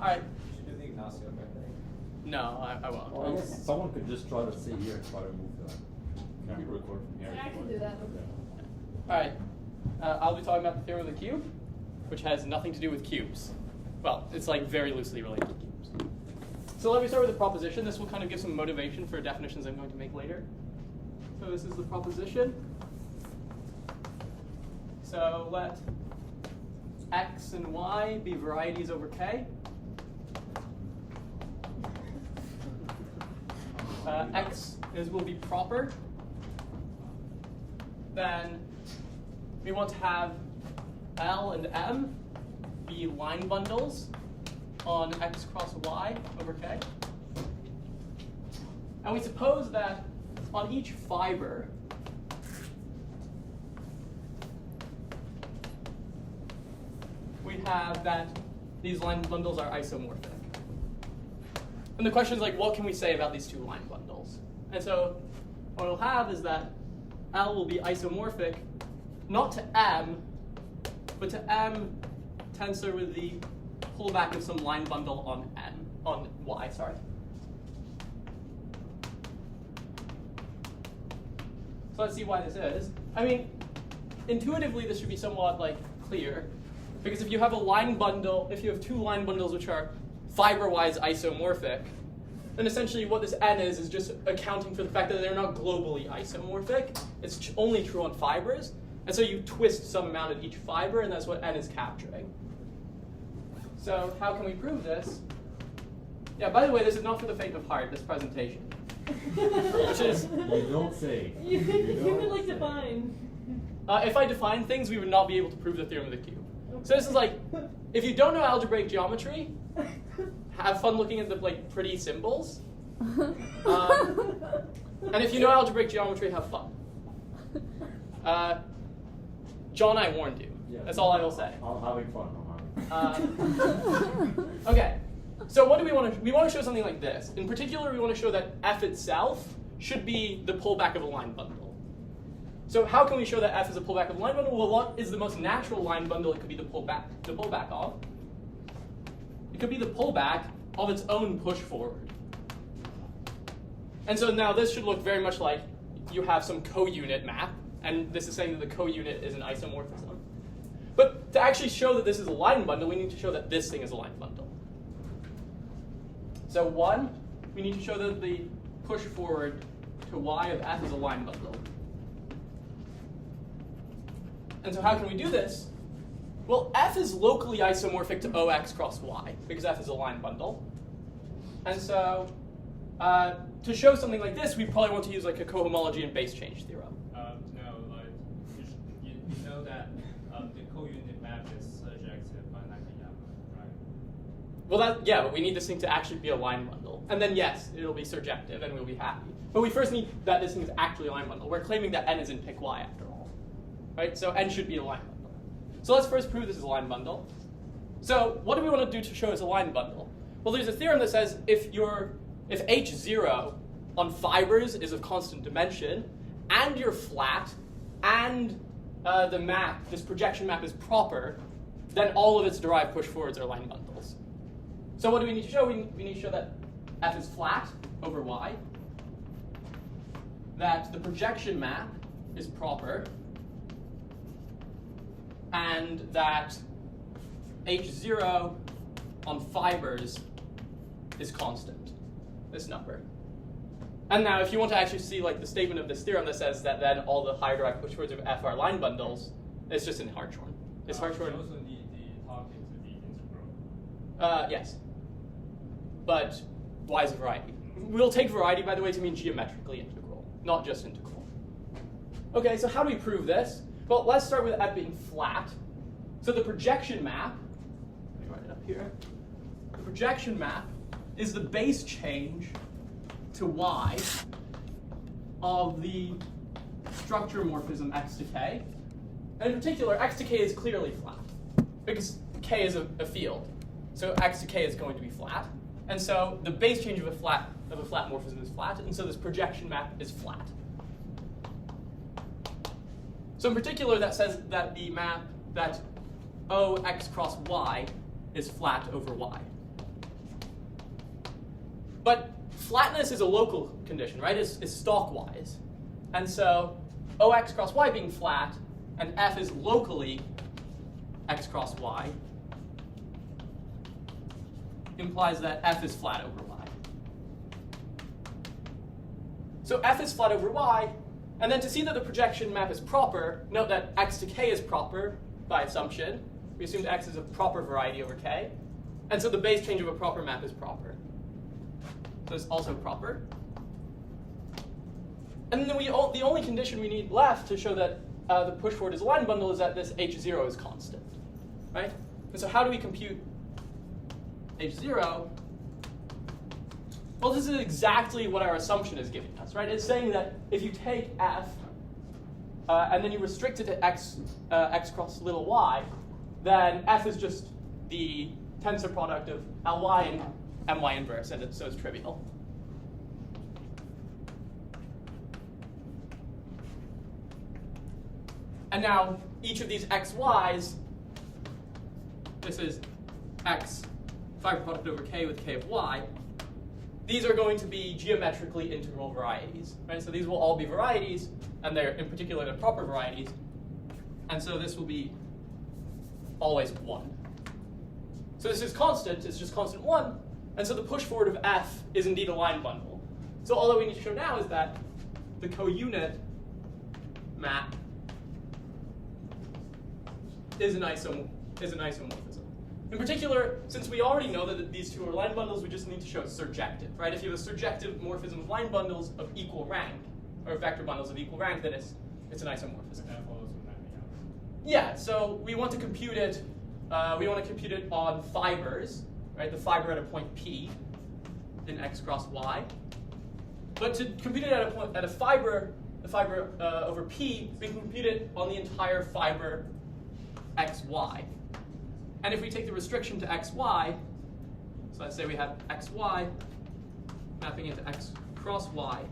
All right. You should do the Ignacio method. No, I won't. Well, I guess someone could just try to sit here and try to move the camera record from here. I can do that. All right. I'll be talking about the theorem of the cube, which has nothing to do with cubes. Well, it's like very loosely related to cubes. So let me start with the proposition. This will kind of give some motivation for definitions I'm going to make later. So this is the proposition. So let x and y be varieties over k. X will be proper. Then we want to have L and M be line bundles on x cross y over k. And we suppose that on each fiber, we have that these line bundles are isomorphic. And the question is, like, what can we say about these two line bundles? And so what we'll have is that L will be isomorphic not to M, but to M tensor with the pullback of some line bundle on Y, sorry. So let's see why this is. I mean, intuitively this should be somewhat like clear, because if you have a line bundle, if you have two line bundles which are fiber-wise isomorphic, then essentially what this n is just accounting for the fact that they're not globally isomorphic. It's only true on fibers. And so you twist some amount at each fiber, and that's what n is capturing. So how can we prove this? Yeah, by the way, this is not for the faint of heart, this presentation. Which is... You don't say. You could like define. If I define things, we would not be able to prove the theorem of the cube. So this is like, if you don't know algebraic geometry, have fun looking at the pretty symbols. And if you know algebraic geometry, have fun. John, I warned you. Yeah. That's all I will say. I'm having fun. Okay. So what do we want to? We want to show something like this. In particular, we want to show that f itself should be the pullback of a line bundle. So how can we show that f is a pullback of a line bundle? Well, what is the most natural line bundle it could be the pullback of? It could be the pullback of its own push forward. And so now this should look very much like you have some co-unit map, and this is saying that the co-unit is an isomorphism. But to actually show that this is a line bundle, we need to show that this thing is a line bundle. So one, we need to show that the push forward to y of f is a line bundle. And so how can we do this? Well, f is locally isomorphic to ox cross y, because f is a line bundle. And so to show something like this, we probably want to use like a cohomology and base change theorem. No, like you know that the co-unit map is surjective by Nakayama, right? Well, but we need this thing to actually be a line bundle. And then yes, it'll be surjective and we'll be happy. But we first need that this thing is actually a line bundle. We're claiming that n is in pick y after all. Right? So n should be a line bundle. So let's first prove this is a line bundle. So what do we want to do to show it's a line bundle? Well, there's a theorem that says if H0 on fibers is of constant dimension, and you're flat, and the map, this projection map is proper, then all of its derived push forwards are line bundles. So what do we need to show? We need to show that f is flat over y, that the projection map is proper, and that H0 on fibers is constant, this number. And now if you want to actually see like the statement of this theorem that says that then all the higher derived push forwards of f are line bundles, it's just in Hartshorne. Is Hartshorne? You also need the talking to the integral. Yes. But y is a variety. We'll take variety, by the way, to mean geometrically integral, not just integral. Okay, so how do we prove this? Well, let's start with f being flat. So the projection map, let me write it up here. The projection map is the base change to y of the structure morphism x to k. And in particular, x to k is clearly flat, because k is a field. So x to k is going to be flat. And so the base change of a flat morphism is flat, and so this projection map is flat. So in particular, that says that the map that O x cross y is flat over y. But flatness is a local condition, right? It's stalkwise. And so OX cross Y being flat, and F is locally X cross Y, implies that F is flat over Y. So F is flat over Y, and then to see that the projection map is proper, note that X to K is proper by assumption. We assumed X is a proper variety over K, and so the base change of a proper map is proper. So it's also proper. And then the only condition we need left to show that the push forward is a line bundle is that this H0 is constant, right? And so how do we compute H0? Well, this is exactly what our assumption is giving us, right? It's saying that if you take F and then you restrict it to X cross little y, then F is just the tensor product of Ly and My inverse, and so it's trivial. And now each of these xy's, this is x fiber product over k with k of y, these are going to be geometrically integral varieties, right? So these will all be varieties, and they're in particular the proper varieties, and so this will be always 1. So this is constant, it's just constant 1, and so the push forward of F is indeed a line bundle. So all that we need to show now is that the co-unit map is an isomorphism. In particular, since we already know that these two are line bundles, we just need to show it's surjective, right? If you have a surjective morphism of line bundles of equal rank, or vector bundles of equal rank, then it's an isomorphism. That follows from that, Yeah, so we want to compute it. We want to compute it on fibers, right? The fiber at a point P in X cross Y. But to compute it at a fiber, the fiber over P, we can compute it on the entire fiber XY. And if we take the restriction to XY, so let's say we have XY mapping into X cross Y.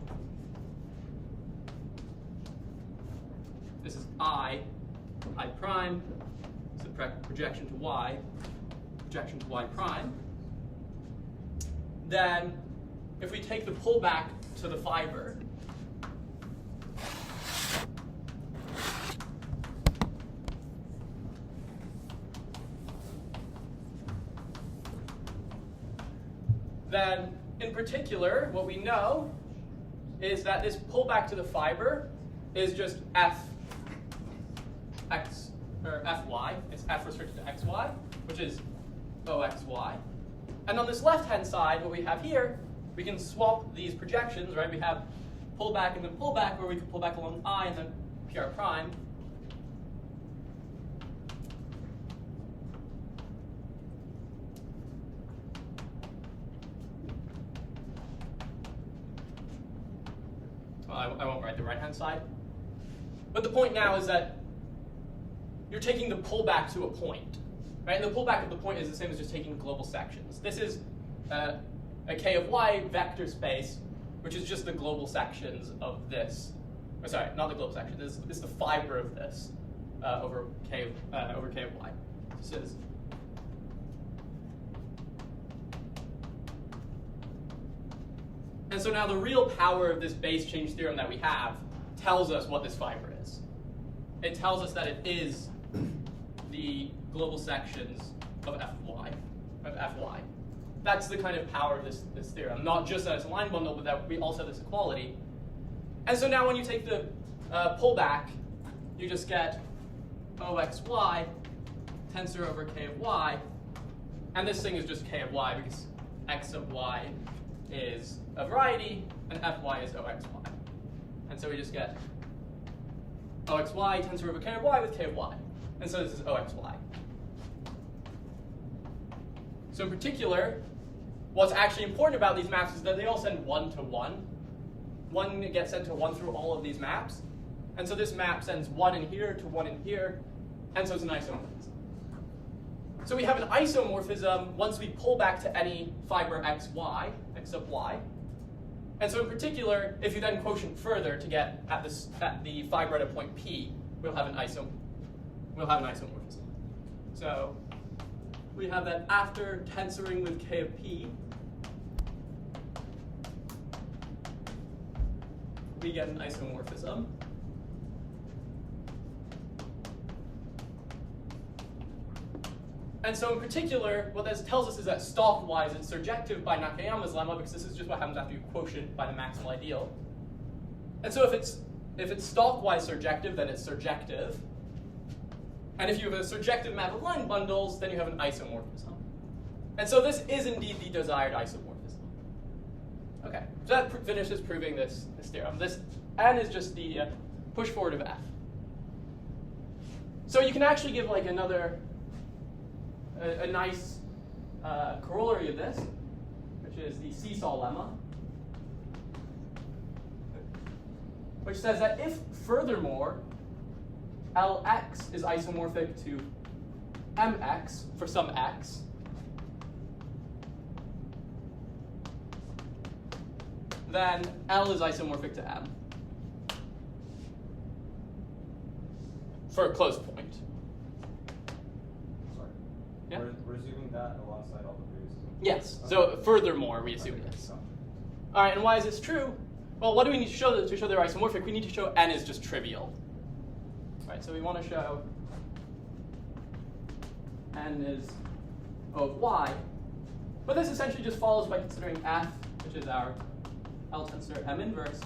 This is I prime, so projection to Y prime. Then if we take the pullback to the fiber, then in particular, what we know is that this pullback to the fiber is just Fy. It's F restricted to XY, which is OXY. And on this left-hand side, what we have here, we can swap these projections, right? We have pullback and then pullback, where we can pull back along I and then PR prime. Well, I won't write the right-hand side. But the point now is that you're taking the pullback to a point, right? And the pullback of the point is the same as just taking global sections. This is a K of Y vector space, which is just the global sections of this. Or sorry, not the global section. This is the fiber of this over K of Y. This is and so now the real power of this base change theorem that we have tells us what this fiber is. It tells us that it is the global sections of Fy. That's the kind of power of this theorem, not just that it's a line bundle, but that we also have this equality. And so now when you take the pullback, you just get OXY tensor over K of Y, and this thing is just K of Y because X of Y is a variety, and Fy is OXY. And so we just get OXY tensor over K of Y with K of Y. And so this is OXY. So in particular, what's actually important about these maps is that they all send 1 to 1. 1 gets sent to 1 through all of these maps. And so this map sends 1 in here to 1 in here, and so it's an isomorphism. So we have an isomorphism once we pull back to any fiber xy, x sub y. And so in particular, if you then quotient further to get at the fiber at a point P, we'll have an isomorphism. So we have that after tensoring with K of P, we get an isomorphism. And so in particular, what this tells us is that stalk-wise it's surjective by Nakayama's lemma, because this is just what happens after you quotient by the maximal ideal. And so if it's stalk-wise surjective, then it's surjective. And if you have a surjective map of line bundles, then you have an isomorphism. And so this is indeed the desired isomorphism. Okay, so that finishes proving this theorem. This n is just the push forward of f. So you can actually give like a nice corollary of this, which is the seesaw lemma, which says that if furthermore Lx is isomorphic to mx for some x, then L is isomorphic to M for a closed point. Sorry. Yeah? We're assuming that alongside all the previous. Yes. So furthermore, we assume this. All right, and why is this true? Well, what do we need to show they're isomorphic? We need to show n is just trivial. All right, so we want to show n is O of y. But this essentially just follows by considering f, which is our L tensor M inverse.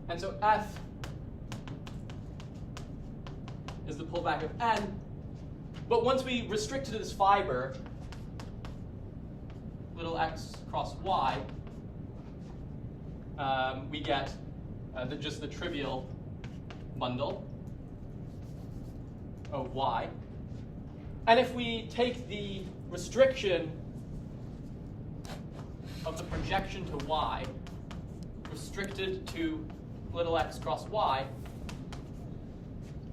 And so f is the pullback of n. But once we restrict to this fiber, little x cross y, we get just the trivial bundle of y. And if we take the restriction of the projection to y, restricted to little x cross y,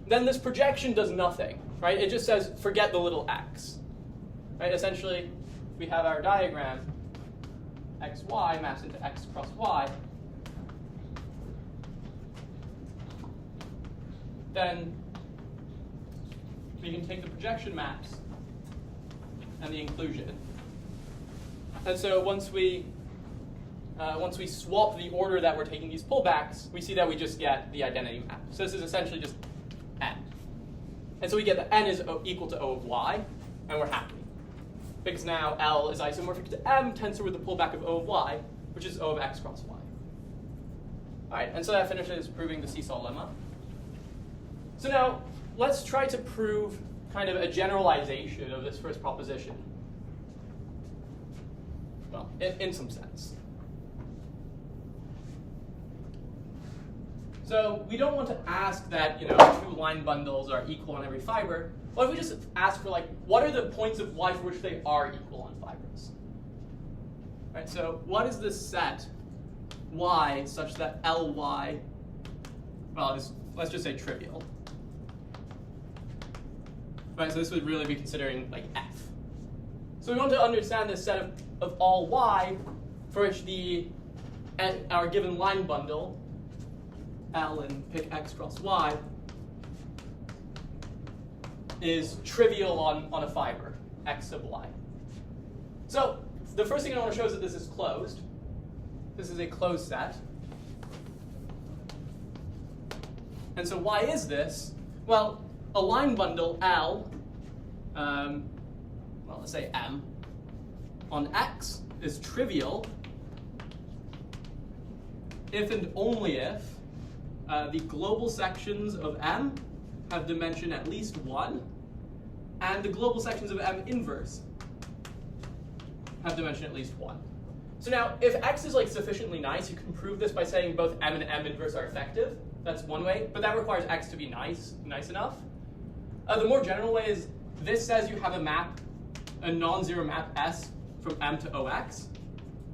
then this projection does nothing, right? It just says forget the little x, right? Essentially, we have our diagram, xy maps into x cross y. Then we can take the projection maps and the inclusion. And so once we swap the order that we're taking these pullbacks, we see that we just get the identity map. So this is essentially just n. And so we get that n is equal to O of y, and we're happy. Because now L is isomorphic to M tensor with the pullback of O of y, which is O of x cross y. All right, and so that finishes proving the seesaw lemma. So now let's try to prove kind of a generalization of this first proposition. Well, in some sense. So we don't want to ask that, two line bundles are equal on every fiber. What if we just ask for what are the points of y for which they are equal on fibers? Right, so what is this set y such that Ly, well, let's just say trivial. Right, so this would really be considering f. So we want to understand this set of all y for which our given line bundle, L and pick x cross y, is trivial on a fiber, x sub y. So the first thing I want to show is that this is closed. This is a closed set. And so why is this? Well, a line bundle L, well, let's say M, on X is trivial if and only if the global sections of M have dimension at least 1, and the global sections of M inverse have dimension at least 1. So now, if X is sufficiently nice, you can prove this by saying both M and M inverse are effective. That's one way, but that requires X to be nice enough. The more general way is this says you have a non-zero map S from M to OX.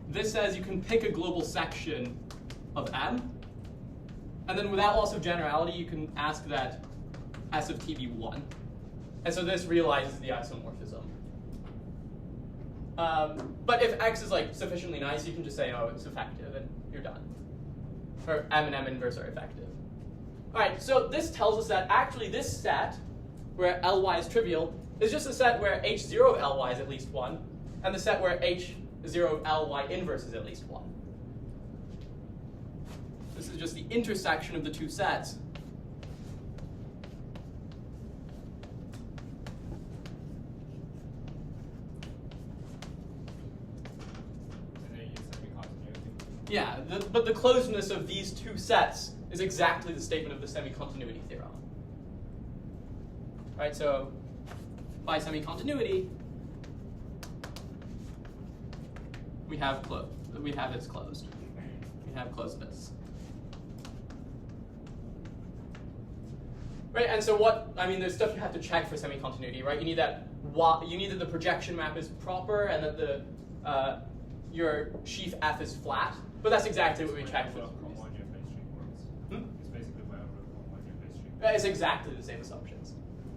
This says you can pick a global section of M, and then without loss of generality, you can ask that S of T be 1. And so this realizes the isomorphism. But if X is sufficiently nice, you can just say, oh, it's effective, and you're done. Or M and M inverse are effective. All right, so this tells us that actually this set, where Ly is trivial, is just a set where H0 of Ly is at least 1, and the set where H0 of Ly inverse is at least 1. this is just the intersection of the two sets. And then you use semi-continuity. Yeah, but the closedness of these two sets is exactly the statement of the semi-continuity theorem. Right, so by semi-continuity, we have it's closed. We have closedness. Right, and so there's stuff you have to check for semi-continuity, right? You need that the projection map is proper and that the your sheaf F is flat. But that's exactly what we checked for. Cohomology phase string works. It's basically whatever cohomology phase string. It's exactly the same assumptions.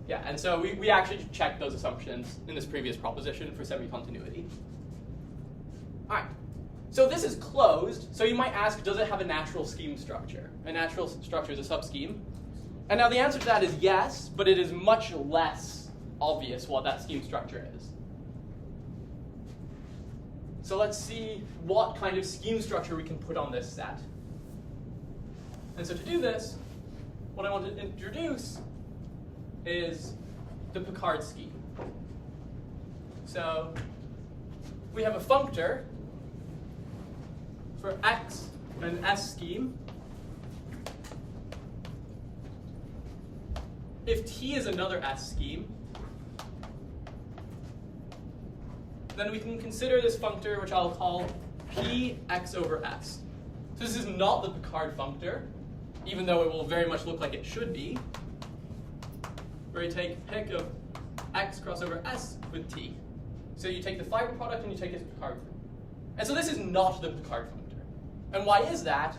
Yeah, and so we actually checked those assumptions in this previous proposition for semi-continuity. All right, so this is closed, so you might ask, does it have a natural scheme structure? A natural structure is a subscheme. And now the answer to that is yes, but it is much less obvious what that scheme structure is. So let's see what kind of scheme structure we can put on this set. And so to do this, what I want to introduce is the Picard scheme. So we have a functor for X and S scheme. If T is another S scheme, then we can consider this functor, which I'll call P x over S. So this is not the Picard functor, even though it will very much look like it should be, where you take pic of X cross over S with T. So you take the fiber product and you take its Picard group. And so this is not the Picard functor. And why is that?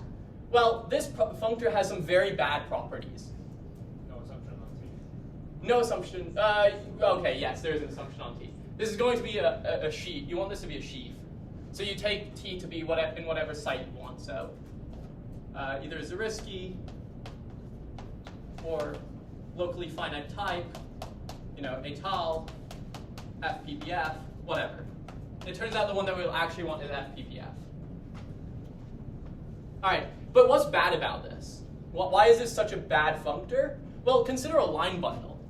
Well, this functor has some very bad properties. No assumption on T. No assumption. Okay, yes, there is an assumption on T. This is going to be a sheaf. You want this to be a sheaf. So you take T to be in whatever site you want. So either Zariski or locally finite type, étal, FPPF, whatever. It turns out the one that we'll actually want is FPPF. All right, but what's bad about this? Why is this such a bad functor? Well, consider a line bundle.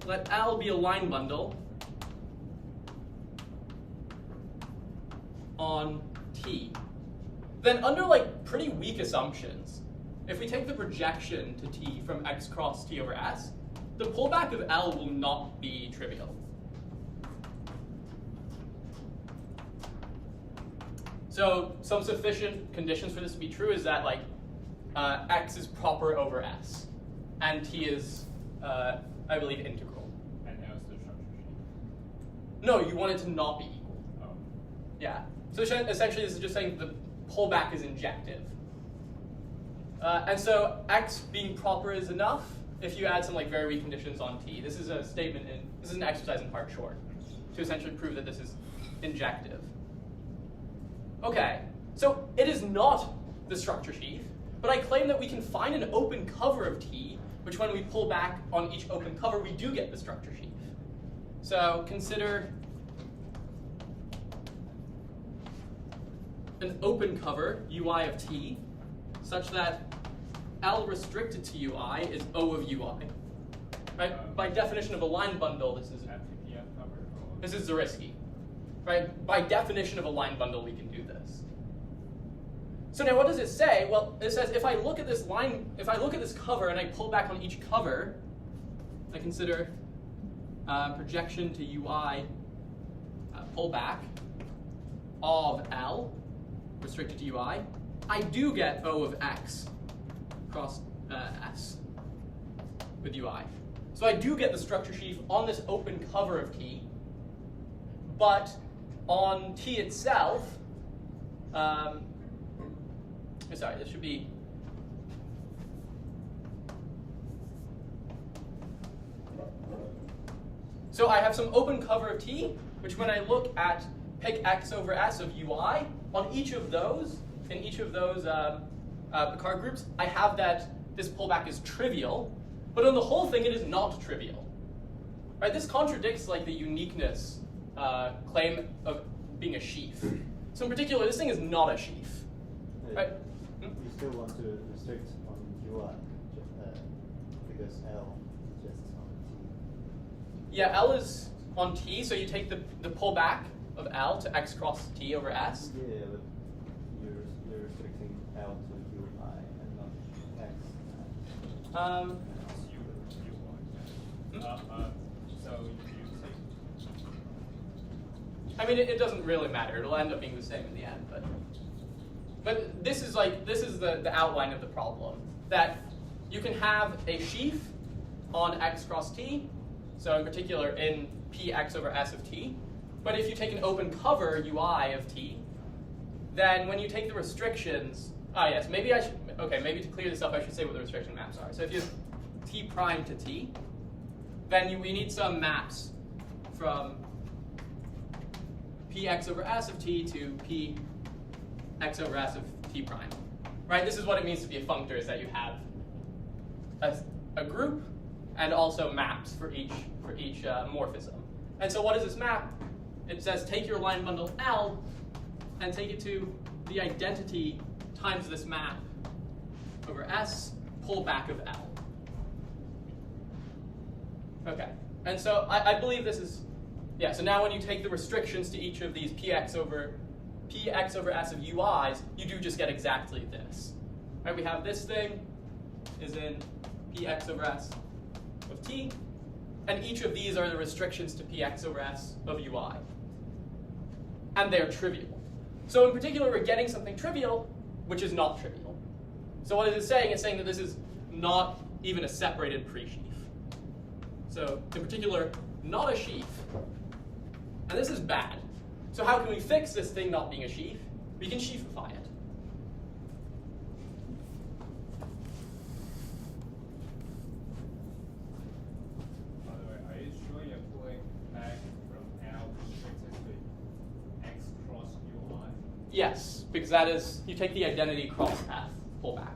Let L be a line bundle on T. Then under pretty weak assumptions, if we take the projection to T from X cross T over S, the pullback of L will not be trivial. So some sufficient conditions for this to be true is that X is proper over S, and T is, I believe, integral. And L is the structure sheaf. No, you want it to not be equal. Oh. Yeah. So essentially, this is just saying the pullback is injective. And so X being proper is enough if you add some very weak conditions on T. This is a statement this is an exercise in part short to essentially prove that this is injective. Okay, so it is not the structure sheaf, but I claim that we can find an open cover of T, which when we pull back on each open cover, we do get the structure sheaf. So consider an open cover, UI of T, such that L restricted to UI is O of UI. Right? By definition of a line bundle, this is FPPF cover. this is Zariski. Right? By definition of a line bundle, we can do this. So now what does it say? Well, it says if I look at this cover and I pull back on each cover, I consider projection to UI pullback of L restricted to UI, I do get O of X cross S with UI. So I do get the structure sheaf on this open cover of T, but on T itself, sorry, this should be so I have some open cover of T, which when I look at pic X over S of UI, on each of those, in each of those Picard groups, I have that this pullback is trivial, but on the whole thing, it is not trivial. Right? This contradicts the uniqueness claim of being a sheaf. So in particular, this thing is not a sheaf. Right? You still want to restrict on UI because L is just on T. Yeah, L is on T, so you take the pullback of L to x cross T over S. Yeah, but you're restricting L to UI and not X. So you take. I mean, it doesn't really matter. It'll end up being the same in the end, but this is the outline of the problem, that you can have a sheaf on x cross T, so in particular in Px over S of T, but if you take an open cover UI of T, then when you take the restrictions, yes, maybe to clear this up I should say what the restriction maps are. So if you have T prime to T, then we need some maps from Px over S of T to Px over S of T prime. Right? This is what it means to be a functor, is that you have a group and also maps for each morphism. And so what is this map? It says take your line bundle L and take it to the identity times this map over S, pull back of L. Okay, and so I believe this is, yeah, so now when you take the restrictions to each of these Px over S of UIs, you do just get exactly this. Right, we have this thing is in Px over S of T, and each of these are the restrictions to Px over S of UI. And they're trivial. So in particular, we're getting something trivial, which is not trivial. So what is it saying? It's saying that this is not even a separated pre-sheaf. So in particular, not a sheaf. And this is bad. So how can we fix this thing not being a sheaf? We can sheafify it. By the way, are you sure you're pulling back from L restricted to X cross UI? Yes, because that is, you take the identity cross path, pull back.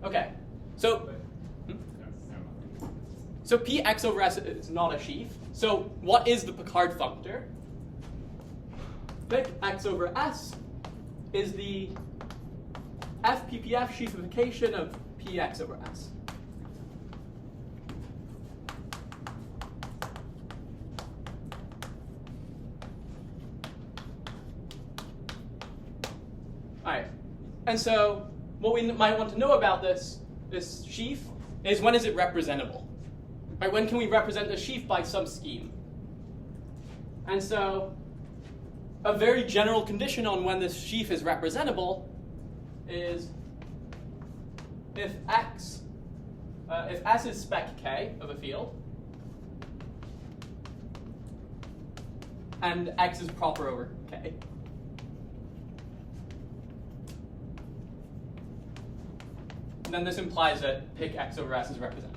Okay, so Px over S is not a sheaf. So what is the Picard functor? Pic x over S is the FPPF sheafification of Px over S. All right, and so what we might want to know about this sheaf is, when is it representable? Right, when can we represent a sheaf by some scheme? And so a very general condition on when this sheaf is representable is if S is spec K of a field, and X is proper over K. Then this implies that pic X over S is representable.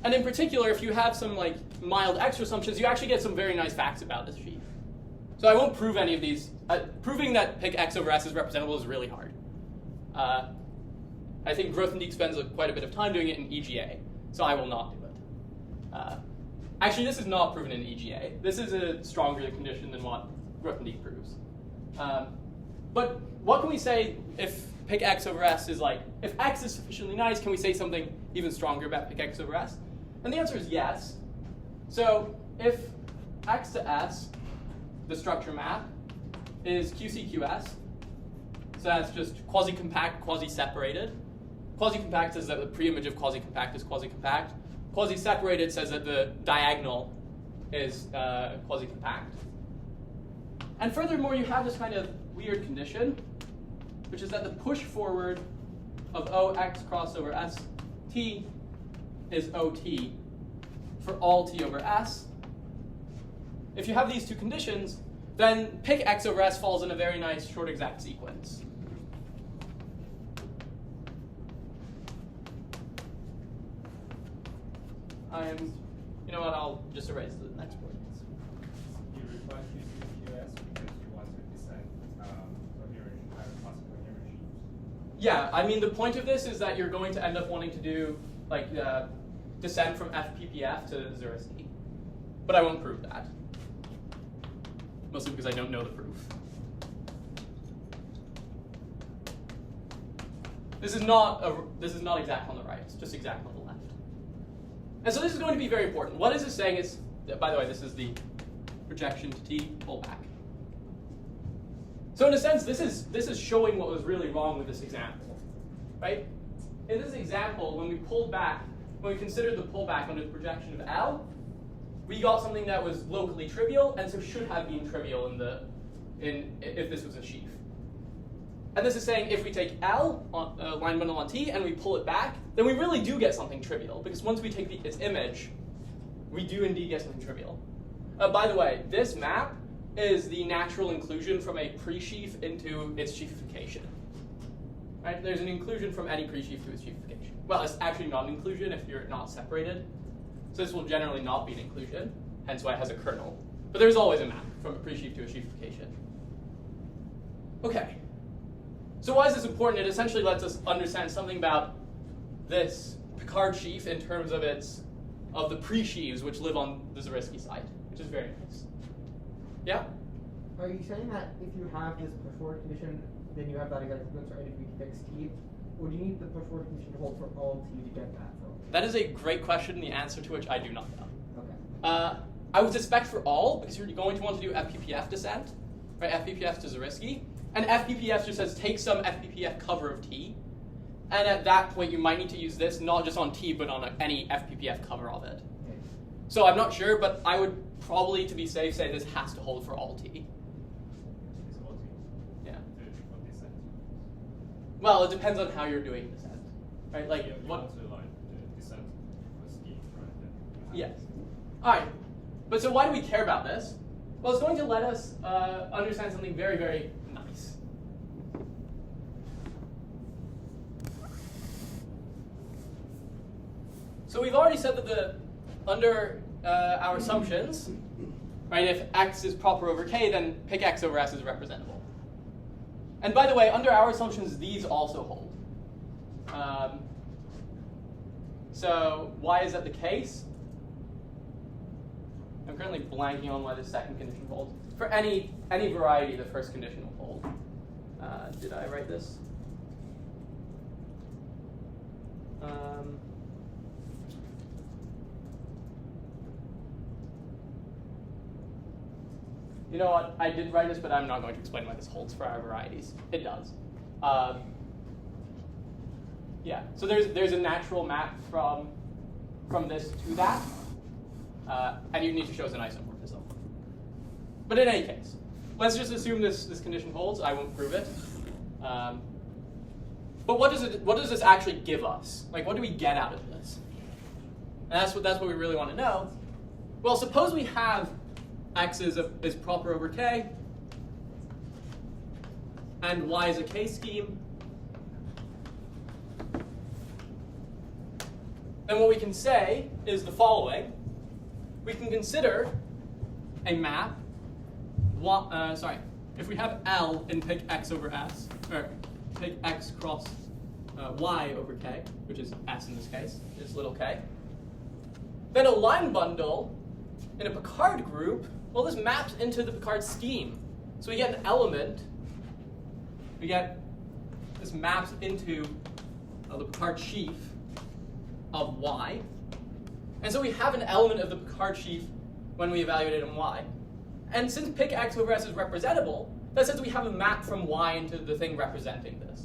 And in particular, if you have some like mild X assumptions, you actually get some very nice facts about this sheaf. So I won't prove any of these. Proving that pic X over S is representable is really hard. I think Grothendieck spends quite a bit of time doing it in EGA, so I will not do it. Actually, this is not proven in EGA. This is a stronger condition than what Grothendieck proves. But what can we say if pic X over S is like, if X is sufficiently nice, can we say something even stronger about pic X over S? And the answer is yes. So if X to S, the structure map, is QCQS, so that's just quasi-compact, quasi-separated. Quasi-compact says that the preimage of quasi-compact is quasi-compact. Quasi-separated says that the diagonal is quasi-compact. And furthermore, you have this kind of weird condition, which is that the push forward of OX cross over ST is OT for all T over S. If you have these two conditions, then pic X over S falls in a very nice short exact sequence. You know what, I'll just erase the next word. You require QCQS because you want to decide possible coherent sheaves. Yeah, I mean, the point of this is that you're going to end up wanting to do like descent from FPPF to Zariski. But I won't prove that. Mostly because I don't know the proof. This is not exact on the right, it's just exact on the left. And so this is going to be very important. What is this saying is, by the way, this is the projection to T, pull back. So in a sense, this is showing what was really wrong with this example, right? In this example, when we considered the pullback under the projection of L, we got something that was locally trivial, and so should have been trivial if this was a sheaf. And this is saying if we take L, line bundle on T, and we pull it back, then we really do get something trivial, because once we take its image, we do indeed get something trivial. By the way, this map is the natural inclusion from a pre-sheaf into its sheafification. Right? There's an inclusion from any pre-sheaf to its sheafification. Well, it's actually not an inclusion if you're not separated. So this will generally not be an inclusion, hence why it has a kernel. But there's always a map from a pre-sheaf to a sheafification. Okay. So why is this important? It essentially lets us understand something about this Picard sheaf in terms of the pre-sheaves which live on the Zariski side, which is very nice. Yeah? Are you saying that if you have this push-forward condition, then you have that exact sequence, right, if you fix T? Or do you need the push-forward condition to hold for all T to get that from? That is a great question, the answer to which I do not know. Okay. I would suspect for all, because you're going to want to do FPPF descent, right? FPPF to Zariski. And FPPF just says take some FPPF cover of T. And at that point, you might need to use this, not just on T, but on any FPPF cover of it. Okay. So I'm not sure, but I would probably, to be safe, say this has to hold for all T. It's all T. Yeah. What descent? Well, it depends on how you're doing descent, right? Like You what? want to descent a scheme, right? Yes. All right. But so why do we care about this? Well, it's going to let us understand something very, very nice. So we've already said that under our assumptions, right, if x is proper over k, then pick x over s is representable. And by the way, under our assumptions, these also hold. So why is that the case? I'm currently blanking on why the second condition holds. For any variety, the first condition will hold. Did I write this? You know what? I did write this, but I'm not going to explain why this holds for our varieties. It does. Yeah. So there's a natural map from this to that. And you need to show us an isomorphism. But in any case, let's just assume this condition holds. I won't prove it. But what does this actually give us? Like, what do we get out of this? And that's what we really want to know. Well, suppose we have x is proper over k, and y is a k scheme. Then what we can say is the following. We can consider a map, if we have L in pick x over s, or pick x cross y over k, which is s in this case, is little k, then a line bundle in a Picard group, well, this maps into the Picard scheme. So we get an element, this maps into the Picard sheaf of y. And so we have an element of the Picard sheaf when we evaluate it on y. And since pick x over s is representable, that says we have a map from y into the thing representing this.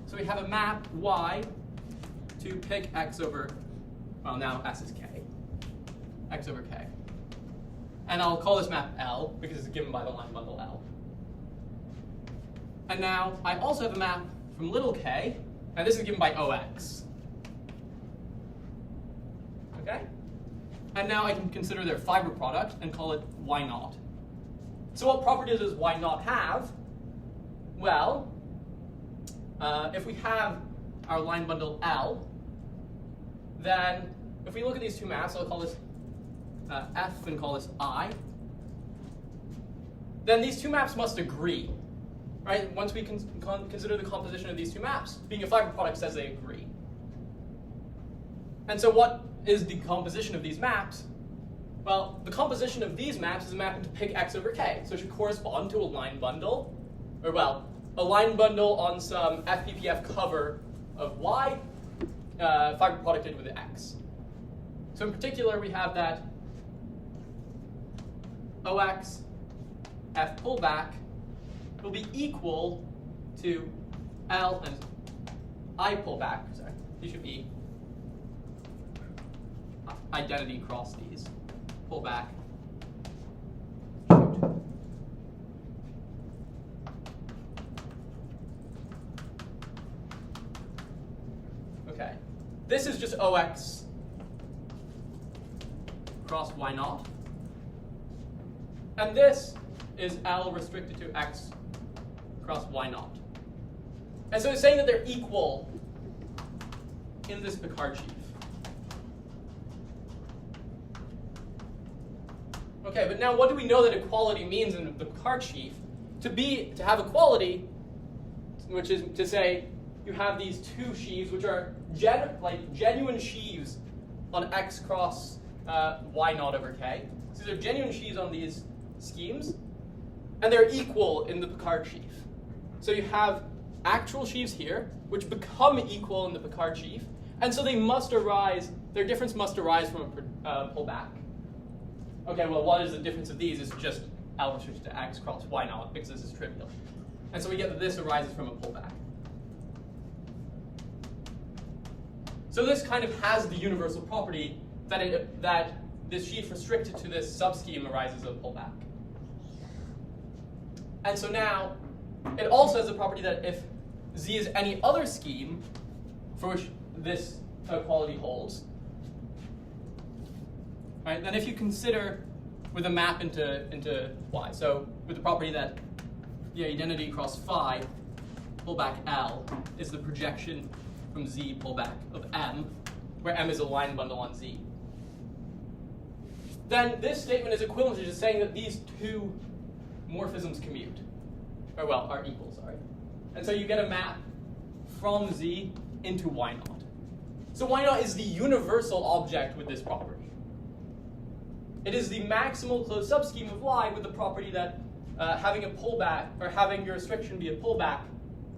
So we have a map y to pick x over, well, now s is k, x over k. And I'll call this map L because it's given by the line bundle L. And now I also have a map from little k, and this is given by OX. Okay? And now I can consider their fiber product and call it Y naught. So what properties does Y naught have? Well, if we have our line bundle L, then if we look at these two maps, I'll call this F and call this I, then these two maps must agree. Right? Once we consider the composition of these two maps, being a fiber product says they agree. And so what is the composition of these maps? Well, the composition of these maps is a map into pick x over k. So it should correspond to a line bundle, or well, a line bundle on some FPPF cover of y, fiber producted with x. So in particular, we have that OX F pullback will be equal to L and I pullback. Sorry, these should be identity across these. Pullback. Okay, this is just OX cross Y naught. And this is L restricted to X cross Y naught. And so it's saying that they're equal in this Picard sheaf. Okay, but now what do we know that equality means in the Picard sheaf? To have equality, which is to say you have these two sheaves which are genuine sheaves on X cross Y naught over K. So these are genuine sheaves on these schemes, and they're equal in the Picard sheaf. So you have actual sheaves here, which become equal in the Picard sheaf, and so they must arise, their difference must arise from a pullback. Okay, well, what is the difference of these? It's just L restricted to X cross Y naught, because this is trivial. And so we get that this arises from a pullback. So this kind of has the universal property that this sheaf restricted to this subscheme arises of pullback. And so now, it also has the property that if Z is any other scheme for which this equality holds, right, then if you consider with a map into Y, so with the property that the identity across phi, pullback L, is the projection from Z pullback of M, where M is a line bundle on Z, then this statement is equivalent to just saying that these two morphisms commute, or well, are equal, sorry. And so you get a map from Z into Y naught. So Y naught is the universal object with this property. It is the maximal closed subscheme of Y with the property that having a pullback, or having your restriction be a pullback,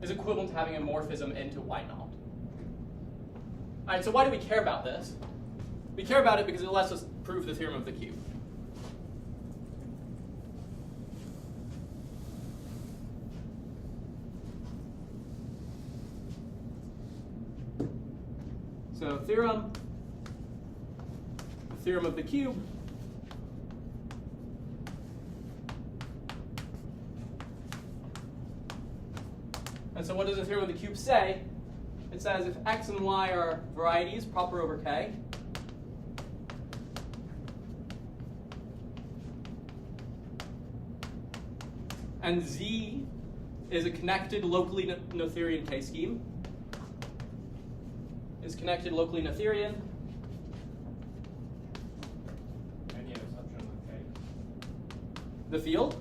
is equivalent to having a morphism into Y naught. All right, so why do we care about this? We care about it because it lets us prove the theorem of the cube. So theorem, the theorem of the cube. And so what does the theorem of the cube say? It says if x and y are varieties proper over K, and Z is a connected locally Noetherian K scheme, is connected locally Noetherian. Any assumption on K? The field?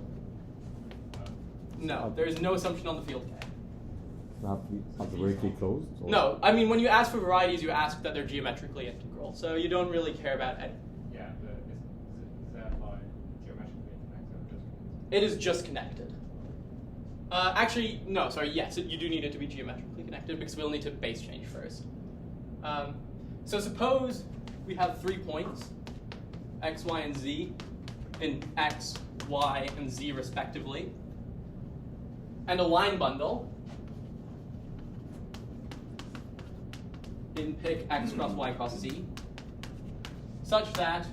No, there is no assumption on the field K. Not algebraically closed? Or? No, I mean when you ask for varieties, you ask that they're geometrically integral. So you don't really care about it. Yeah, but is that like geometrically connected or just connected? It is just connected. Actually, no, sorry, yes, you do need it to be geometrically connected because we'll need to base change first. So suppose we have 3 points, x, y, and z, in x, y, and z respectively, and a line bundle in pick x cross y cross z, such that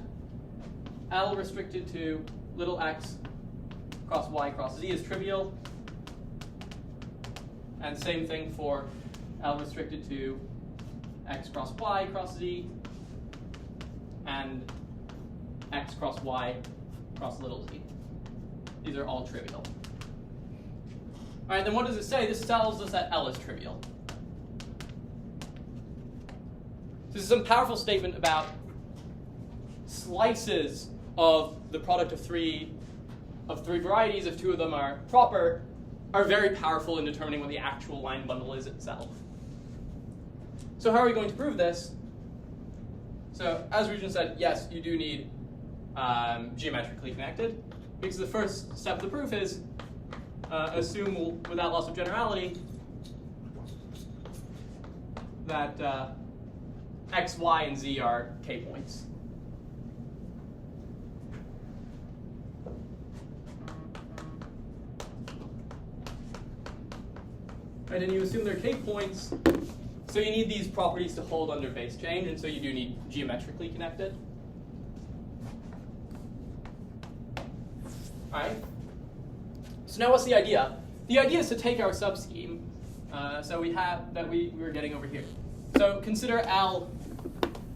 L restricted to little x cross y cross z is trivial, and same thing for L restricted to x cross y cross z, and x cross y cross little z. These are all trivial. All right, then what does it say? This tells us that L is trivial. This is some powerful statement about slices of the product of three varieties, if 2 of them are proper, are very powerful in determining what the actual line bundle is itself. So how are we going to prove this? So as Regent said, yes, you do need geometrically connected, because the first step of the proof is assume without loss of generality that x, y, and z are k points. Right, and you assume they're k points, so you need these properties to hold under base change, and so you do need geometrically connected. All right. So now what's the idea? The idea is to take our subscheme, so we have that we were getting over here. So consider L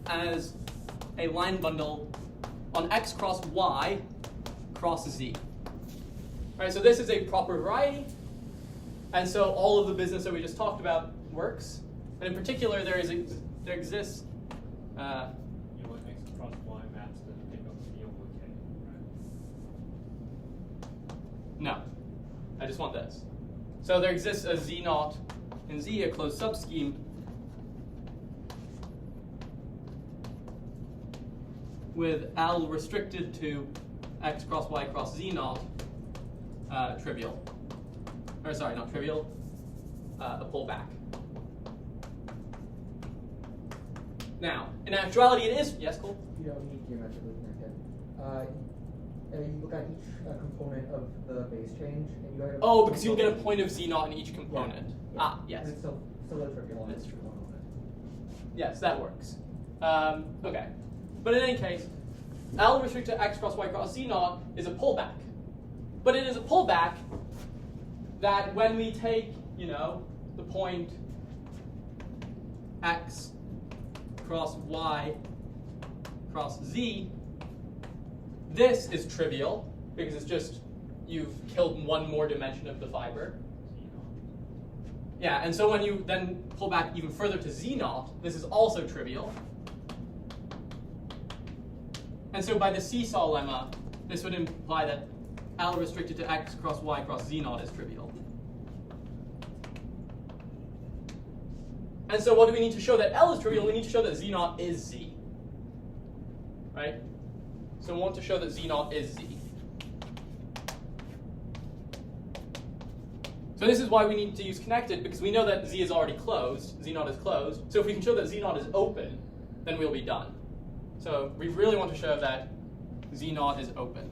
as a line bundle on x cross y cross z. All right, so this is a proper variety, and so all of the business that we just talked about works. And in particular, there exists. You want x cross y maps to pick up z over k, right? No, I just want this. So there exists a z naught in z, a closed subscheme, with L restricted to x cross y cross z naught trivial. Or sorry, not trivial, a pullback. Now, in actuality, it is, yes, Cole? You don't need geometrically connected. You look at each component of the base change, and you have. Oh, because you'll get a point of z naught in each component. Yeah. Ah, yes. And it's still a trivial. That's true. Yes, that works. Okay. But in any case, L restricted to x cross y cross z naught is a pullback. But it is a pullback that when we take, the point x cross y cross z, this is trivial because it's just you've killed one more dimension of the fiber. Yeah, and so when you then pull back even further to z naught, this is also trivial. And so by the seesaw lemma, this would imply that L restricted to x cross y cross z naught is trivial. And so what do we need to show that L is trivial? We need to show that z naught is z. Right? So we want to show that z naught is z. So this is why we need to use connected, because we know that z is already closed, z naught is closed. So if we can show that z naught is open, then we'll be done. So we really want to show that z naught is open.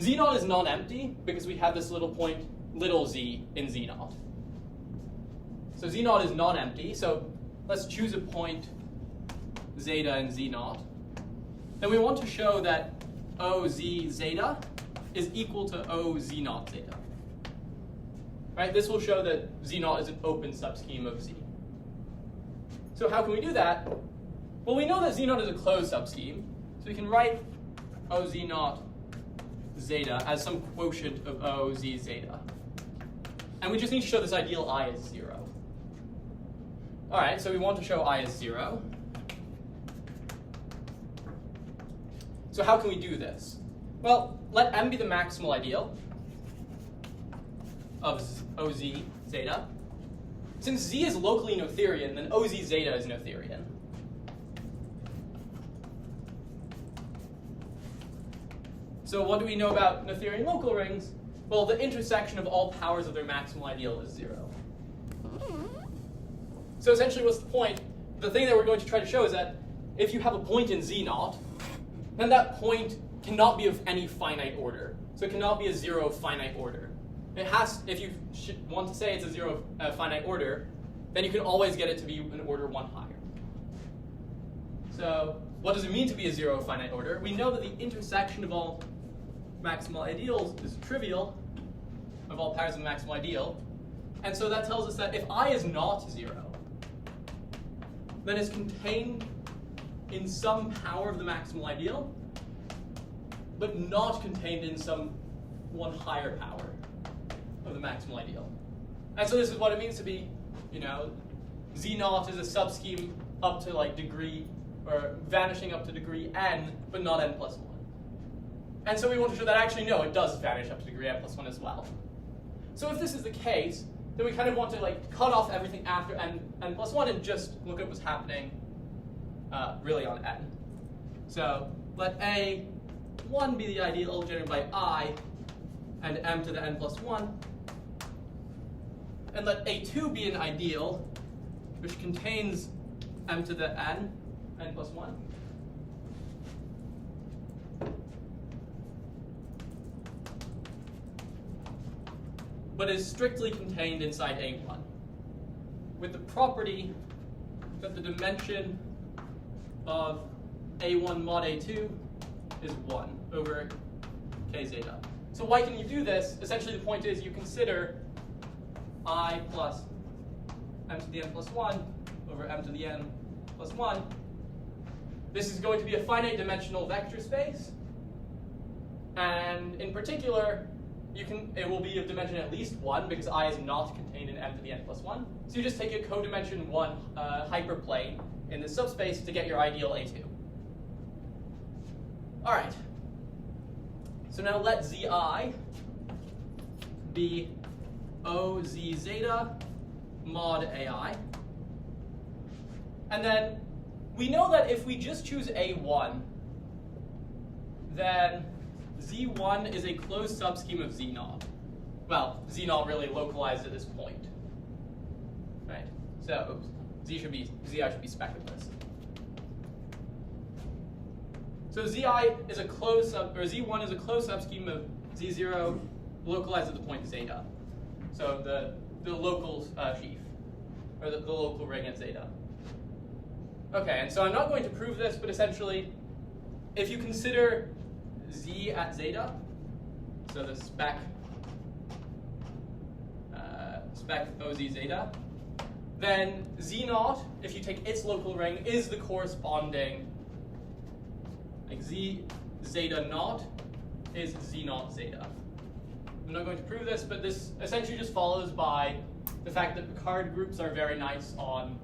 Z naught is non-empty because we have this little point, little z, in z naught. So z naught is non-empty, so let's choose a point zeta in z naught. Then we want to show that OZ zeta is equal to OZ naught zeta. Right? This will show that z naught is an open subscheme of z. So how can we do that? Well, we know that z naught is a closed subscheme, so we can write OZ naught zeta as some quotient of OZ zeta. And we just need to show this ideal I is 0. All right, so we want to show I is 0. So how can we do this? Well, let M be the maximal ideal of OZ zeta. Since Z is locally Noetherian, then OZ zeta is Noetherian. So what do we know about Noetherian local rings? Well, the intersection of all powers of their maximal ideal is 0. So essentially, what's the point? The thing that we're going to try to show is that if you have a point in Z naught, then that point cannot be of any finite order. So it cannot be a 0 of finite order. It has, if you want to say it's a 0 of finite order, then you can always get it to be an order 1 higher. So what does it mean to be a 0 of finite order? We know that the intersection of all maximal ideals is trivial, of all powers of the maximal ideal. And so that tells us that if I is not 0, then it's contained in some power of the maximal ideal, but not contained in some one higher power of the maximal ideal. And so this is what it means to be, Z naught is a subscheme up to like degree, or vanishing up to degree n, but not n plus 1. And so we want to show that actually, no, it does vanish up to degree n plus 1 as well. So if this is the case, then we kind of want to like cut off everything after n plus 1 and just look at what's happening really on n. So let A1 be the ideal generated by I and m to the n plus 1. And let A2 be an ideal which contains m to the n plus 1. But is strictly contained inside A1, with the property that the dimension of A1 mod A2 is 1 over k zeta. So why can you do this? Essentially the point is you consider I plus m to the n plus 1 over m to the n plus 1. This is going to be a finite dimensional vector space, and in particular, it will be of dimension at least 1 because I is not contained in m to the n plus 1. So you just take a codimension 1 hyperplane in this subspace to get your ideal A2. All right. So now let Zi be OZ zeta mod AI. And then we know that if we just choose A1, then Z1 is a closed subscheme of Z0. Well, Z0 really localized at this point. Right? So Zi should be speculative. So Zi is a closed Z1 is a closed subscheme of Z0 localized at the point zeta. So the local sheaf, or the local ring at zeta. Okay, and so I'm not going to prove this, but essentially, if you consider Z at zeta, so the spec OZ zeta, then Z0, if you take its local ring, is the corresponding, like Z zeta naught is Z0 zeta. I'm not going to prove this, but this essentially just follows by the fact that Picard groups are very nice on,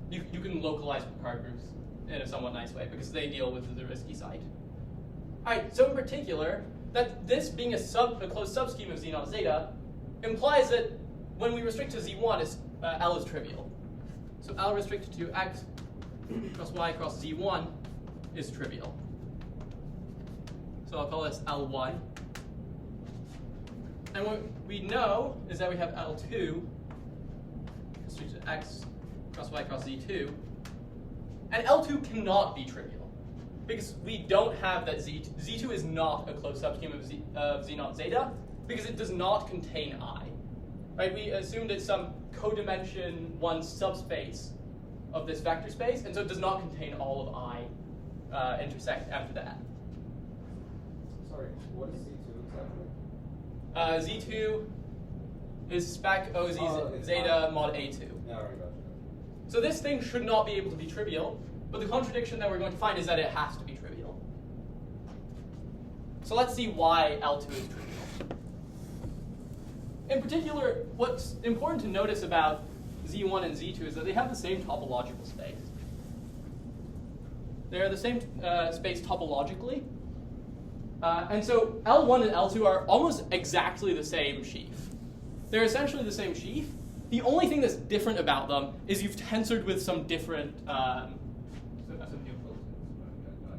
you can localize Picard groups in a somewhat nice way because they deal with the risky side. All right, so in particular, that this being a closed subscheme of Z0 zeta implies that when we restrict to Z1, L is trivial. So L restricted to X cross Y cross Z1 is trivial. So I'll call this L1. And what we know is that we have L2 restricted to X cross Y cross Z2. And L2 cannot be trivial because we don't have that Z2 is not a closed subscheme of Z0 zeta because it does not contain I. Right? We assumed it's some codimension 1 subspace of this vector space, and so it does not contain all of I intersect m to the n. Sorry, what is Z2 exactly? Z2 is spec OZ zeta mod A2. Yeah, I already got you. So this thing should not be able to be trivial, but the contradiction that we're going to find is that it has to be trivial. So let's see why L2 is trivial. In particular, what's important to notice about Z1 and Z2 is that they have the same topological space. They're the same space topologically. And so L1 and L2 are almost exactly the same sheaf. They're essentially the same sheaf. The only thing that's different about them is you've tensored with some different...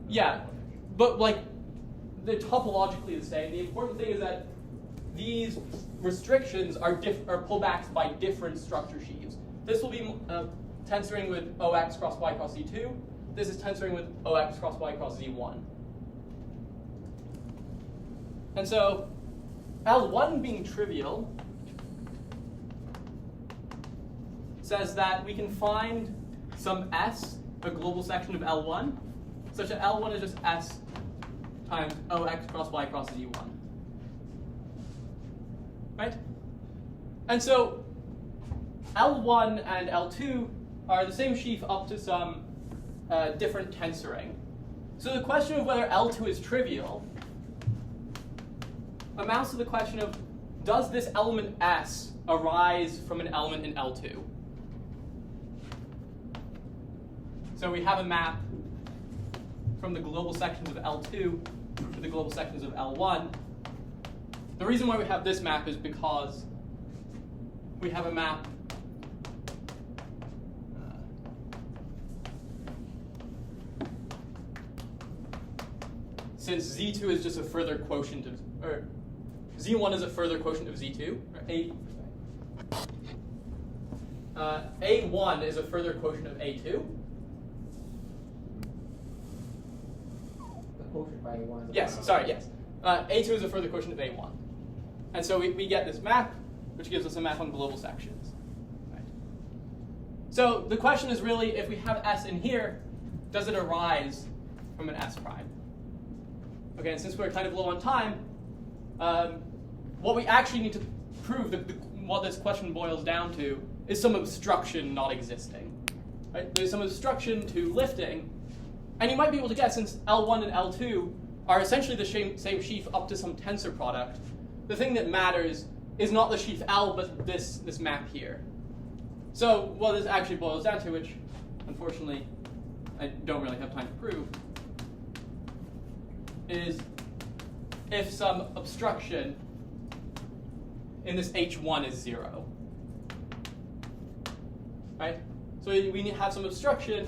yeah, but like they're topologically the same. The important thing is that these restrictions are pullbacks by different structure sheaves. This will be tensoring with OX cross Y cross Z2. This is tensoring with OX cross Y cross Z1. And so L1 being trivial says that we can find some S, a global section of L1, such that L1 is just S times OX cross Y cross Z1. Right? And so L1 and L2 are the same sheaf up to some different tensoring. So the question of whether L2 is trivial amounts to the question of, does this element S arise from an element in L2? So we have a map from the global sections of L2 to the global sections of L1. The reason why we have this map is because we have a map since Z2 is just a further quotient of, or Z1 is a further quotient of Z2, or A1 is a further quotient of A2. The quotient by A1 is Yes, sorry, yes. A2 is a further quotient of A1. And so we get this map, which gives us a map on global sections. Right. So the question is really, if we have S in here, does it arise from an S prime? Okay, and since we're kind of low on time, what we actually need to prove, what this question boils down to, is some obstruction not existing. Right? There's some obstruction to lifting, and you might be able to guess, since L1 and L2 are essentially the same sheaf up to some tensor product, the thing that matters is not the sheaf L, but this map here. So what this actually boils down to, which unfortunately I don't really have time to prove, is if some obstruction in this H1 is 0. Right? So we need to have some obstruction,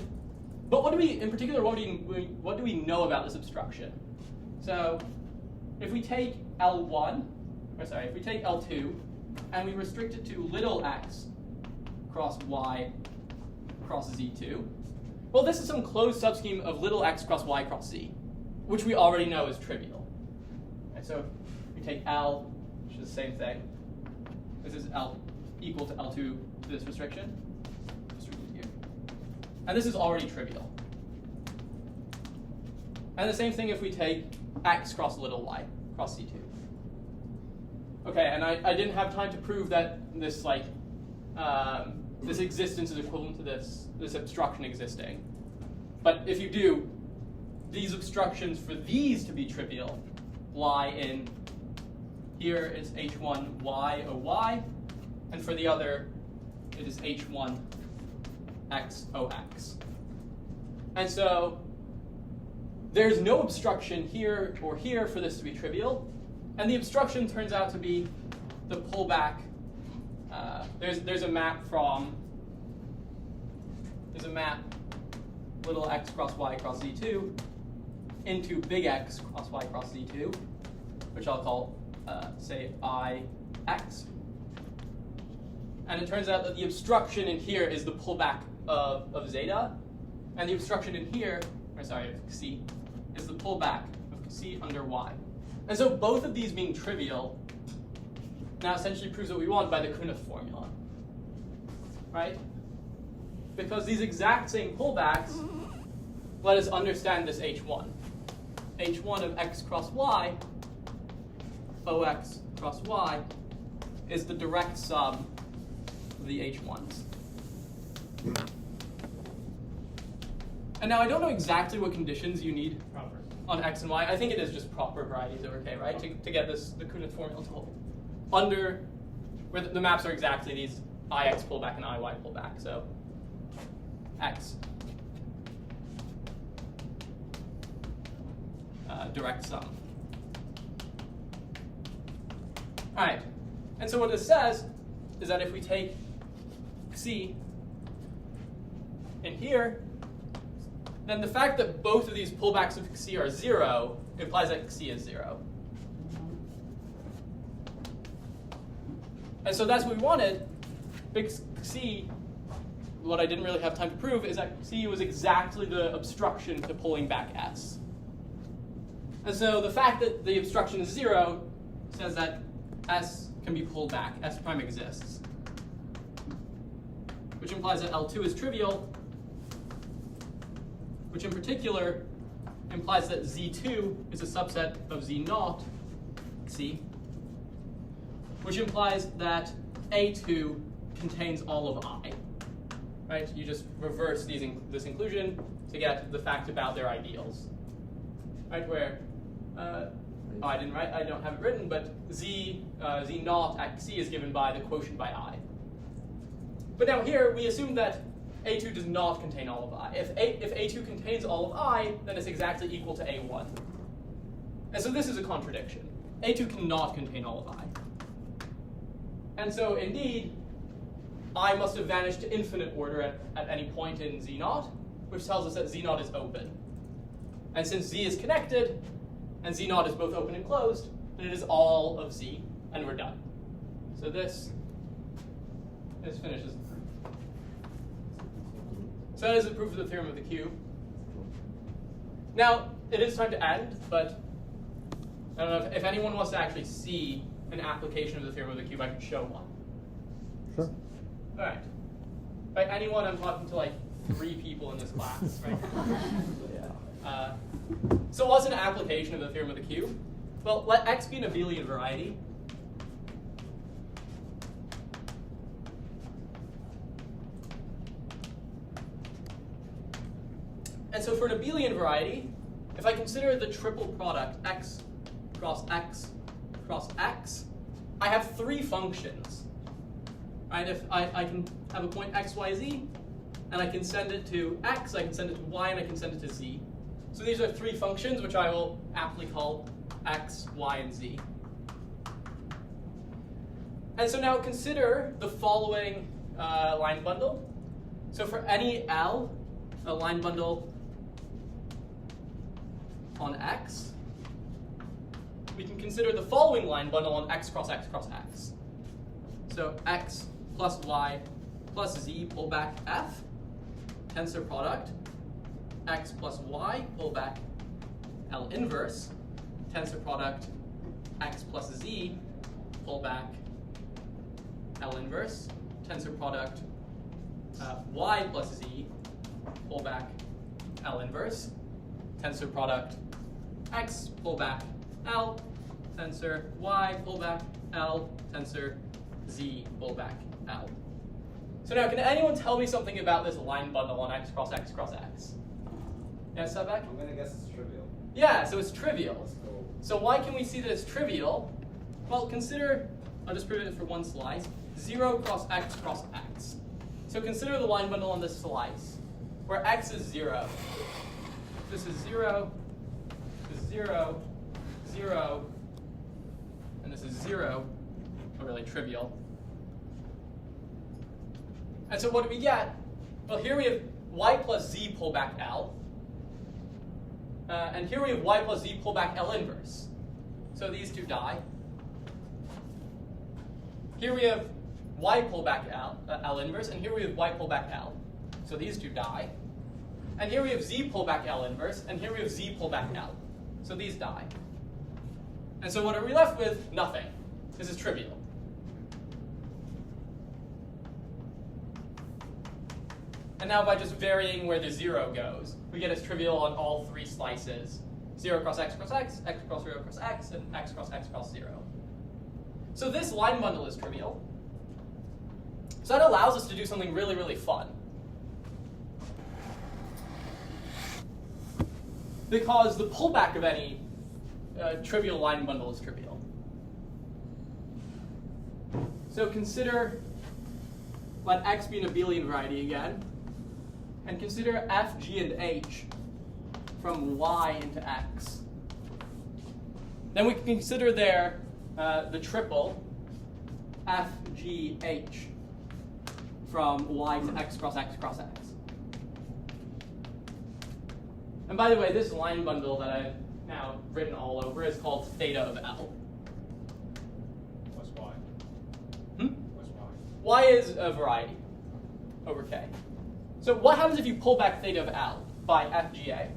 but what do we, in particular, what do we know about this obstruction? So if we take if we take L2 and we restrict it to little x cross y cross z2, well, this is some closed subscheme of little x cross y cross z, which we already know is trivial. Right, so we take L, which is the same thing. This is L equal to L2 to this restriction. Restricted here. And this is already trivial. And the same thing if we take x cross little y cross z2. Okay, and I didn't have time to prove that this this existence is equivalent to this obstruction existing. But if you do, these obstructions for these to be trivial lie in, here is H1 y o y, and for the other it is H1 x o x. And so there's no obstruction here or here for this to be trivial, and the obstruction turns out to be the pullback. There's a map from, little x cross y cross z2 into big X cross y cross z2, which I'll call, say, Ix. And it turns out that the obstruction in here is the pullback of zeta, and the obstruction in here, of C, is the pullback of C under y. And so both of these being trivial now essentially proves what we want by the Knuth formula. Right? Because these exact same pullbacks let us understand this H1. H1 of x cross y, Ox cross y, is the direct sum of the H1s. And now I don't know exactly what conditions you need on x and y. I think it is just proper varieties over K, right? To get the Knuth formula to hold. Under, where the maps are exactly these Ix pullback and Iy pullback. So x direct sum. All right, and so what this says is that if we take C in here, then the fact that both of these pullbacks of C are 0 implies that C is 0. And so that's what we wanted. Big C, what I didn't really have time to prove, is that C was exactly the obstruction to pulling back S. And so the fact that the obstruction is 0 says that S can be pulled back. S prime exists. Which implies that L2 is trivial, which in particular implies that Z2 is a subset of Z0, C, which implies that A2 contains all of I. Right? You just reverse this inclusion to get the fact about their ideals. Right? Where I didn't write, I don't have it written, but Z0 at C is given by the quotient by I. But now here we assume that A2 does not contain all of I. If A2 contains all of I, then it's exactly equal to A1. And so this is a contradiction. A2 cannot contain all of I. And so indeed, I must have vanished to infinite order at any point in Z0, which tells us that Z0 is open. And since Z is connected, and z naught is both open and closed, then it is all of z, and we're done. So this finishes the proof. So that is the proof of the theorem of the cube. Now, it is time to end, but I don't know if anyone wants to actually see an application of the theorem of the cube, I can show one. Sure. All right. By anyone, I'm talking to like 3 people in this class, right? So what's an application of the theorem of the cube? Well, let x be an abelian variety. And so for an abelian variety, if I consider the triple product x cross x cross x, I have 3 functions. Right? If I can have a point x, y, z, and I can send it to x, I can send it to y, and I can send it to z. So these are 3 functions which I will aptly call x, y, and z. And so now consider the following line bundle. So for any L, a line bundle on x, we can consider the following line bundle on x cross x cross x. So x plus y plus z pull back f, tensor product, x plus y pull back L inverse, tensor product, x plus z pull back L inverse, tensor product, y plus z pull back L inverse, tensor product, x pull back L, tensor y pull back L, tensor z pull back L. So now, can anyone tell me something about this line bundle on x cross x cross x? Yes, Sebek? I'm gonna guess it's trivial. Yeah, so it's trivial. Let's go. So why can we see that it's trivial? Well, consider, I'll just prove it for one slice, 0 cross x cross x. So consider the line bundle on this slice, where x is 0. This is 0, this is 0, 0, and this is 0, or really trivial. And so what do we get? Well, here we have y plus z pull back L. And here we have y plus z pull back L inverse. So these 2 die. Here we have y pull back L inverse, and here we have y pull back L. So these 2 die. And here we have z pull back L inverse, and here we have z pull back L. So these die. And so what are we left with? Nothing. This is trivial. And now by just varying where the 0 goes, we get as trivial on all 3 slices. 0 cross x cross x, x cross 0 cross x, and x cross 0. So this line bundle is trivial. So that allows us to do something really, really fun. Because the pullback of any trivial line bundle is trivial. So consider, let x be an abelian variety again, and consider f, g, and h from y into x. Then we can consider there the triple f, g, h from y to x cross x cross x. And by the way, this line bundle that I've now written all over is called theta of L. What's y? What's y? Y is a variety over K. So what happens if you pull back theta of L by FGH?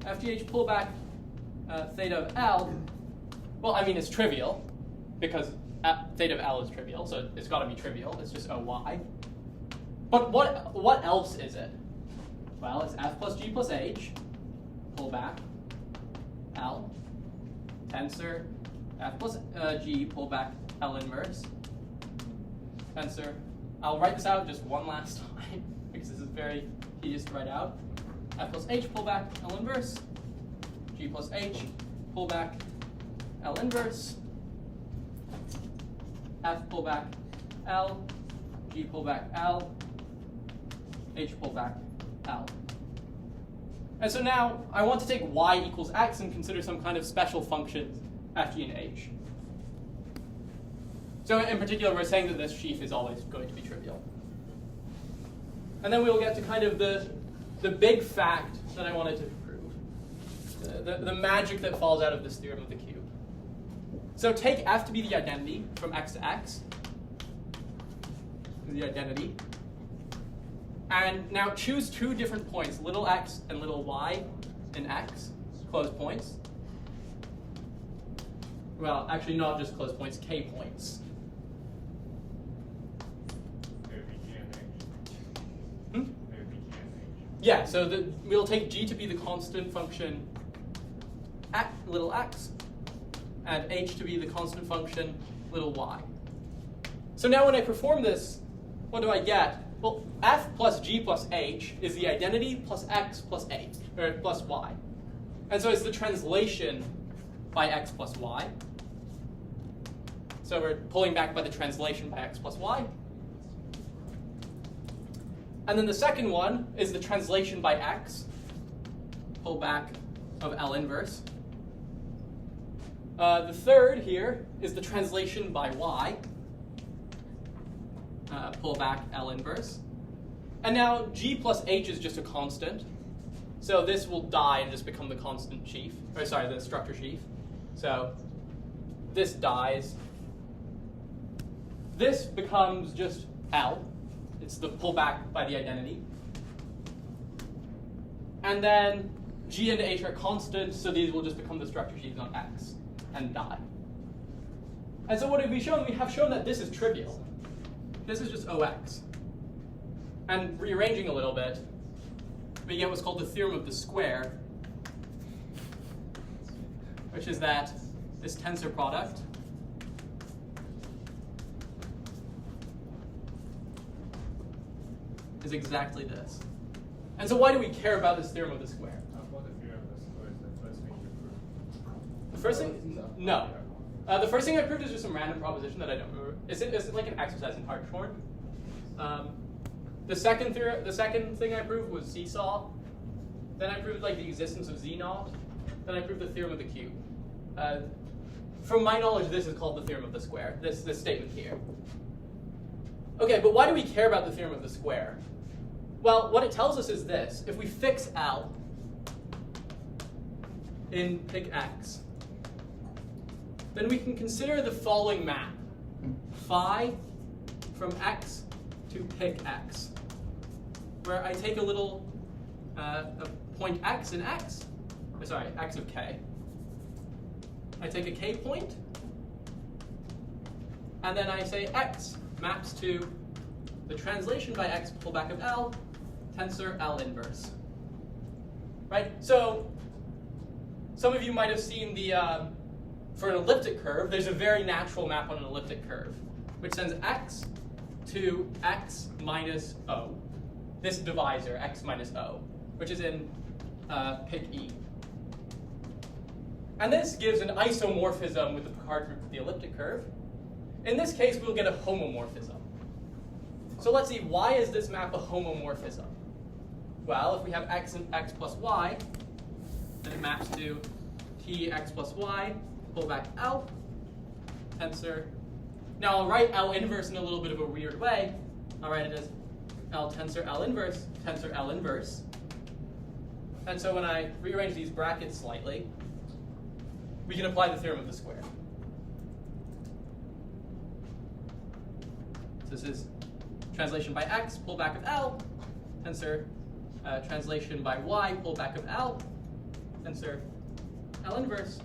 FGH pull back theta of L, well, I mean, it's trivial, because theta of L is trivial, so it's got to be trivial. It's just OY. But what else is it? Well, it's F plus G plus H, pull back, L, tensor, F plus G, pull back, L inverse, tensor. I'll write this out just one last time, because this is very tedious to write out. F plus H, pull back, L inverse, G plus H, pull back, L inverse, F pull back, L, G pull back, L, H pull back, L. And so now I want to take y equals x and consider some kind of special functions f, g, and h. So in particular, we're saying that this sheaf is always going to be trivial. And then we'll get to kind of the big fact that I wanted to prove. the magic that falls out of this theorem of the cube. So take f to be the identity from x to x, the identity, and now choose two different points, little x and little y in x, closed points. Well, actually not just closed points, k points. Yeah, so we'll take g to be the constant function at little x, and h to be the constant function little y. So now when I perform this, what do I get? Well, f plus g plus h is the identity plus x plus h, or plus y. And so it's the translation by x plus y. So we're pulling back by the translation by x plus y. And then the second one is the translation by x, pull back of L inverse. The third here is the translation by y, pull back L inverse. And now g plus h is just a constant. So this will die and just become the constant sheaf, or sorry, the structure sheaf. So this dies. This becomes just L. It's the pullback by the identity. And then g and h are constant, so these will just become the structure sheaves on x and die. And so what have we shown? We have shown that this is trivial. This is just OX. And rearranging a little bit, we get what's called the theorem of the square, which is that this tensor product is exactly this. And so why do we care about this theorem of the square? What the theorem of the square is the first thing you prove. The first thing? No. The first thing I proved is just some random proposition that I don't remember. It's like an exercise in Hartshorn. The second thing I proved was seesaw. Then I proved like the existence of z-naught. Then I proved the theorem of the cube. From my knowledge, this is called the theorem of the square, this statement here. Okay, but why do we care about the theorem of the square? Well, what it tells us is this. If we fix L in pick x, then we can consider the following map. Phi from x to pick x, where I take a little a point x in x, x of k. I take a k point, and then I say x maps to the translation by x pullback of L, tensor L inverse. Right? So some of you might have seen the for an elliptic curve, there's a very natural map on an elliptic curve, which sends x to x minus o. This divisor, x minus o, which is in pick E. And this gives an isomorphism with the Picard group of the elliptic curve. In this case, we'll get a homomorphism. So let's see, why is this map a homomorphism? Well, if we have x and x plus y, then it maps to t x plus y, pull back L, tensor. Now I'll write L inverse in a little bit of a weird way. I'll write it as L tensor L inverse. And so when I rearrange these brackets slightly, we can apply the theorem of the square. So this is translation by x, pullback of L, tensor translation by y, pullback of L, tensor L inverse,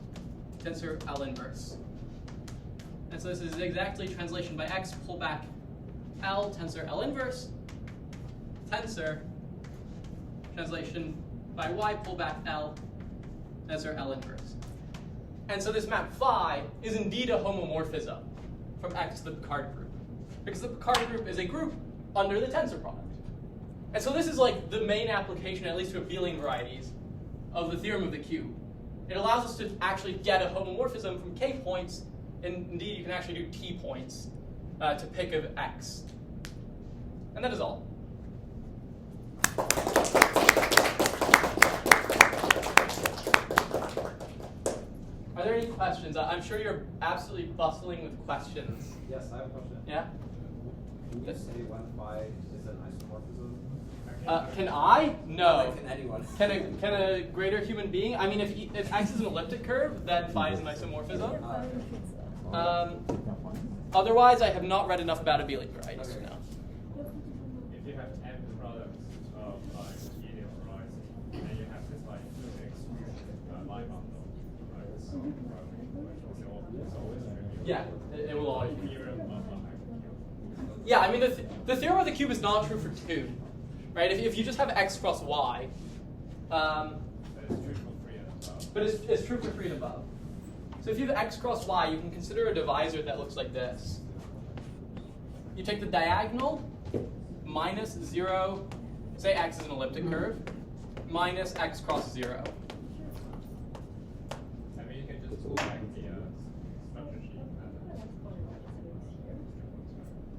tensor L inverse. And so this is exactly translation by x, pullback L, tensor L inverse, tensor translation by y, pullback L, tensor L inverse. And so this map phi is indeed a homomorphism from x to the Picard group, because the Picard group is a group under the tensor product. And so this is like the main application, at least to abelian varieties, of the theorem of the cube. It allows us to actually get a homomorphism from k points, and indeed you can actually do t points to pick of x. And that is all. Are there any questions? I'm sure you're absolutely bustling with questions. Yes, I have a question. Yeah? Can you say when phi is an isomorphism? Can I? No. Can anyone? Can a greater human being? I mean, if x is an elliptic curve, then phi is an isomorphism. Otherwise, I have not read enough about abelian varieties to know. If you have m products of like linear horizon, and you have this like fixed line bundle, right? So it's always trivial. Yeah, it will always be. Theorem of the cube. Yeah, I mean, the theorem of the cube is not true for 2, right? If you just have x cross y, but it's true for 3 and above. So if you have x cross y, you can consider a divisor that looks like this. You take the diagonal minus 0, say x is an elliptic curve, minus x cross 0. I mean, you can just pull back the structure sheet.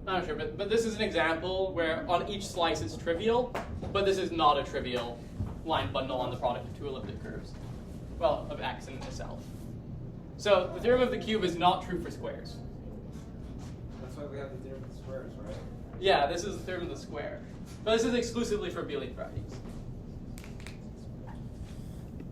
I'm not sure, but this is an example where on each slice it's trivial, but this is not a trivial line bundle on the product of 2 elliptic curves. Well, of x in itself. So the theorem of the cube is not true for squares. That's why we have the theorem of squares, right? Yeah, this is the theorem of the square. But this is exclusively for abelian varieties.